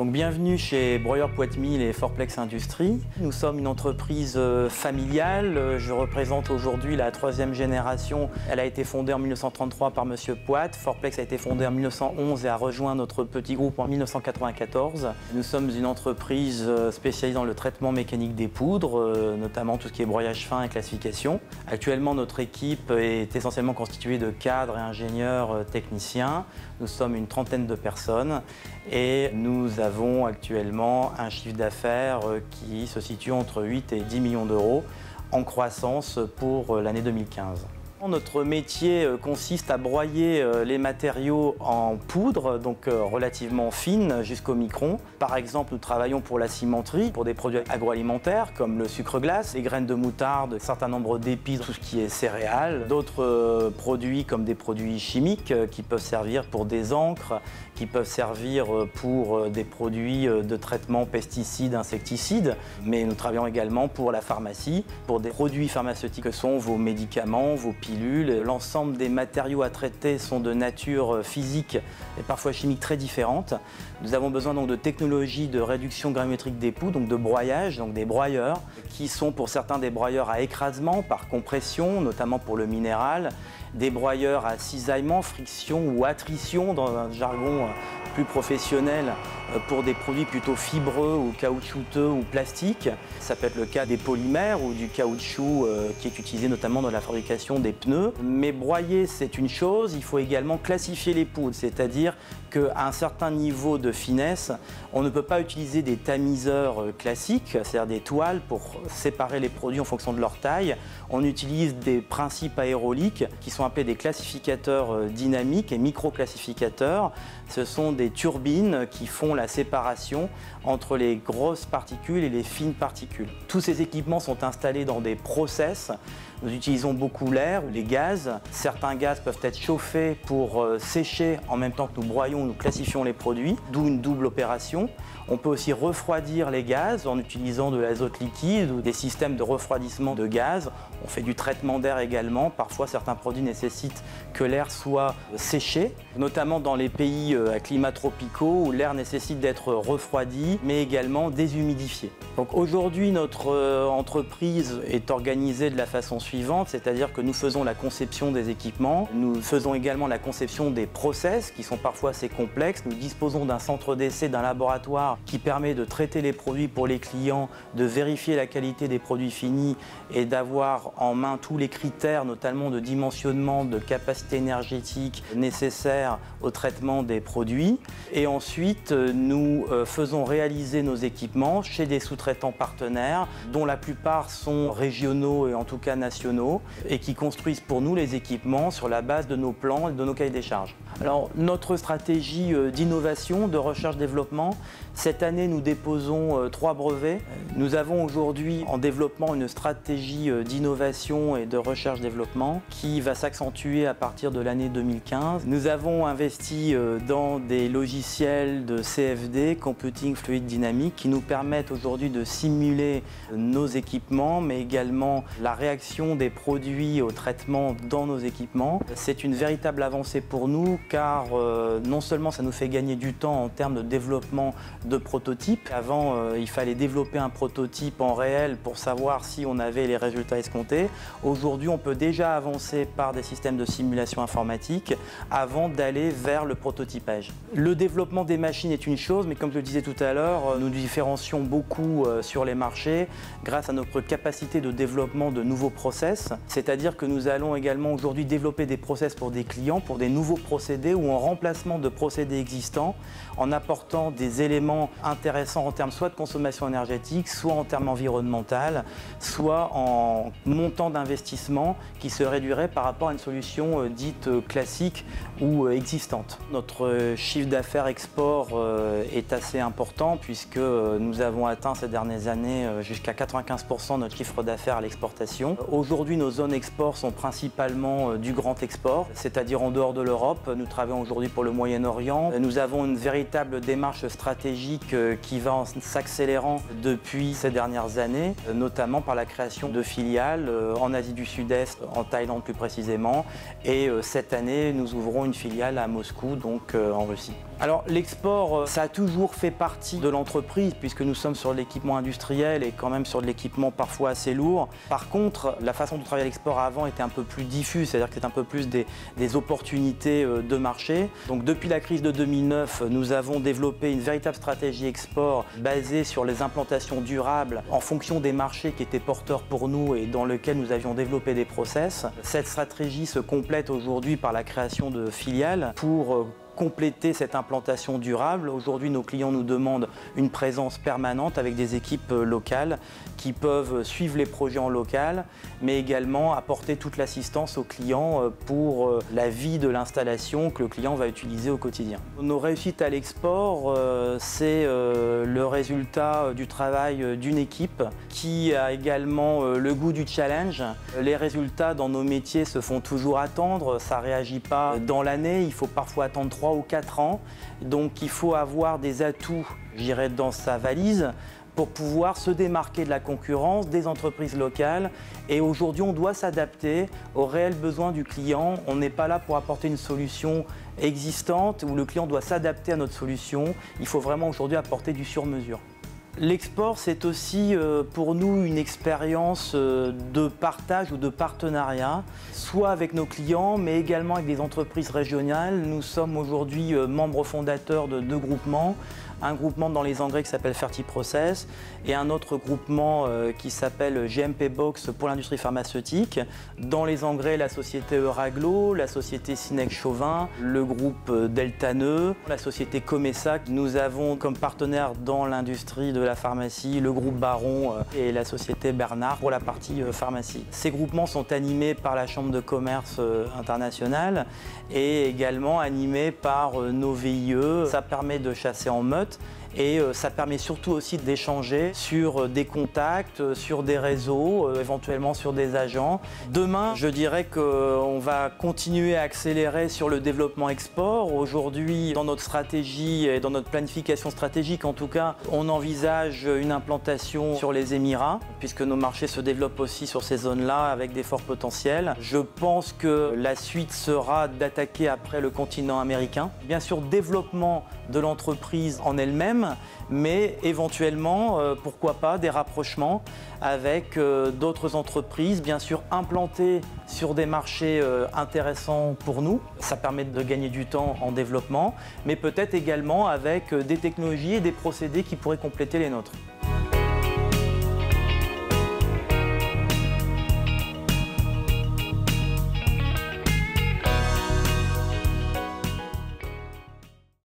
Donc bienvenue chez Breuer Poiteville et Forplex Industries. Nous sommes une entreprise familiale. Je représente aujourd'hui la 3e génération. Elle a été fondée en 1933 par Monsieur Poit. Forplex a été fondée en 1911 et a rejoint notre petit groupe en 1994. Nous sommes une entreprise spécialisée dans le traitement mécanique des poudres, notamment tout ce qui est broyage fin et classification. Actuellement, notre équipe est essentiellement constituée de cadres et ingénieurs techniciens. Nous sommes une trentaine de personnes et nous avons actuellement un chiffre d'affaires qui se situe entre 8 et 10 millions d'euros en croissance pour l'année 2015. Notre métier consiste à broyer les matériaux en poudre, donc relativement fine jusqu'au micron. Par exemple, nous travaillons pour la cimenterie, pour des produits agroalimentaires comme le sucre glace, les graines de moutarde, un certain nombre d'épices, tout ce qui est céréales. D'autres produits comme des produits chimiques qui peuvent servir pour des encres, qui peuvent servir pour des produits de traitement pesticides, insecticides. Mais nous travaillons également pour la pharmacie, pour des produits pharmaceutiques que sont vos médicaments, vos pilules. L'ensemble des matériaux à traiter sont de nature physique et parfois chimique très différentes. Nous avons besoin donc de technologies de réduction granulométrique des poudres, donc de broyage, donc des broyeurs, qui sont pour certains des broyeurs à écrasement par compression, notamment pour le minéral, des broyeurs à cisaillement, friction ou attrition dans un jargon plus professionnel pour des produits plutôt fibreux ou caoutchouteux ou plastiques. Ça peut être le cas des polymères ou du caoutchouc qui est utilisé notamment dans la fabrication des pneus. Mais broyer, c'est une chose, il faut également classifier les poudres, c'est-à-dire qu'à un certain niveau de finesse, on ne peut pas utiliser des tamiseurs classiques, c'est-à-dire des toiles pour séparer les produits en fonction de leur taille. On utilise des principes aéroliques qui sont appelés des classificateurs dynamiques et microclassificateurs. Ce sont des turbines qui font la séparation entre les grosses particules et les fines particules. Tous ces équipements sont installés dans des process. Nous utilisons beaucoup l'air ou les gaz. Certains gaz peuvent être chauffés pour sécher en même temps que nous broyons, nous classifions les produits, d'où une double opération. On peut aussi refroidir les gaz en utilisant de l'azote liquide ou des systèmes de refroidissement de gaz. On fait du traitement d'air également. Parfois, certains produits nécessitent que l'air soit séché, notamment dans les pays à climat tropicaux où l'air nécessite d'être refroidi, mais également déshumidifié. Donc aujourd'hui, notre entreprise est organisée de la façon suivante, c'est-à-dire que nous faisons la conception des équipements, nous faisons également la conception des process qui sont parfois assez complexes. Nous disposons d'un centre d'essai, d'un laboratoire qui permet de traiter les produits pour les clients, de vérifier la qualité des produits finis et d'avoir en main tous les critères, notamment de dimensionnement, de capacité énergétique nécessaires au traitement des produits. Et ensuite, nous faisons réaliser nos équipements chez des sous-traitants partenaires, dont la plupart sont régionaux et en tout cas nationaux, et qui construisent pour nous les équipements sur la base de nos plans et de nos cahiers des charges. Alors, notre stratégie d'innovation, de recherche-développement, cette année, nous déposons 3 brevets. Nous avons aujourd'hui en développement une stratégie d'innovation et de recherche-développement qui va s'accentuer à partir de l'année 2015. Nous avons investi dans des logiciels de CFD, Computing Fluid Dynamics, qui nous permettent aujourd'hui de simuler nos équipements, mais également la réaction des produits au traitement dans nos équipements. C'est une véritable avancée pour nous car non seulement ça nous fait gagner du temps en termes de développement de prototypes. Avant, il fallait développer un prototype en réel pour savoir si on avait les résultats escomptés. Aujourd'hui, on peut déjà avancer par des systèmes de simulation informatique avant d'aller vers le prototypage. Le développement des machines est une chose, mais comme je le disais tout à l'heure, nous différencions beaucoup sur les marchés grâce à notre capacité de développement de nouveaux process. C'est-à-dire que nous allons également aujourd'hui développer des process pour des clients, pour des nouveaux procédés ou en remplacement de procédés existants, en apportant des éléments intéressants en termes soit de consommation énergétique, soit en termes environnementaux, soit en montant d'investissement qui se réduirait par rapport à une solution dite classique ou existante. Notre chiffre d'affaires export est assez important puisque nous avons atteint ces dernières années jusqu'à 95% de notre chiffre d'affaires à l'exportation. Aujourd'hui, nos zones export sont principalement du grand export, c'est-à-dire en dehors de l'Europe. Nous travaillons aujourd'hui pour le Moyen-Orient. Nous avons une véritable démarche stratégique qui va en s'accélérant depuis ces dernières années, notamment par la création de filiales en Asie du Sud-Est, en Thaïlande plus précisément. Et cette année, nous ouvrons une filiale à Moscou, donc en Russie. Alors l'export, ça a toujours fait partie de l'entreprise puisque nous sommes sur l'équipement industriel et quand même sur de l'équipement parfois assez lourd. Par contre, la façon de travailler à l'export avant était un peu plus diffuse, c'est-à-dire que c'est un peu plus des opportunités de marché. Donc depuis la crise de 2009, nous avons développé une véritable stratégie export basée sur les implantations durables en fonction des marchés qui étaient porteurs pour nous et dans lesquels nous avions développé des process. Cette stratégie se complète aujourd'hui par la création de filiales pour compléter cette implantation durable. Aujourd'hui, nos clients nous demandent une présence permanente avec des équipes locales qui peuvent suivre les projets en local, mais également apporter toute l'assistance aux clients pour la vie de l'installation que le client va utiliser au quotidien. Nos réussites à l'export, c'est le résultat du travail d'une équipe qui a également le goût du challenge. Les résultats dans nos métiers se font toujours attendre, ça ne réagit pas dans l'année, il faut parfois attendre 3 ou 4 ans. Donc il faut avoir des atouts, je dirais, dans sa valise pour pouvoir se démarquer de la concurrence des entreprises locales. Et aujourd'hui, on doit s'adapter aux réels besoins du client. On n'est pas là pour apporter une solution existante où le client doit s'adapter à notre solution. Il faut vraiment aujourd'hui apporter du sur-mesure. L'export, c'est aussi pour nous une expérience de partage ou de partenariat, soit avec nos clients, mais également avec des entreprises régionales. Nous sommes aujourd'hui membres fondateurs de 2 groupements. Un groupement dans les engrais qui s'appelle Fertiprocess et un autre groupement qui s'appelle GMP Box pour l'industrie pharmaceutique. Dans les engrais, la société Euraglo, la société Sinex Chauvin, le groupe Deltaneux, la société Comessa. Nous avons comme partenaire dans l'industrie de la pharmacie le groupe Baron et la société Bernard pour la partie pharmacie. Ces groupements sont animés par la Chambre de commerce internationale et également animés par nos VIE. Ça permet de chasser en meute. Et ça permet surtout aussi d'échanger sur des contacts, sur des réseaux, éventuellement sur des agents. Demain, je dirais qu'on va continuer à accélérer sur le développement export. Aujourd'hui, dans notre stratégie et dans notre planification stratégique, en tout cas, on envisage une implantation sur les Émirats, puisque nos marchés se développent aussi sur ces zones-là avec des forts potentiels. Je pense que la suite sera d'attaquer après le continent américain. Bien sûr, développement de l'entreprise en elle-même, mais éventuellement, pourquoi pas, des rapprochements avec d'autres entreprises, bien sûr implantées sur des marchés intéressants pour nous. Ça permet de gagner du temps en développement, mais peut-être également avec des technologies et des procédés qui pourraient compléter les nôtres.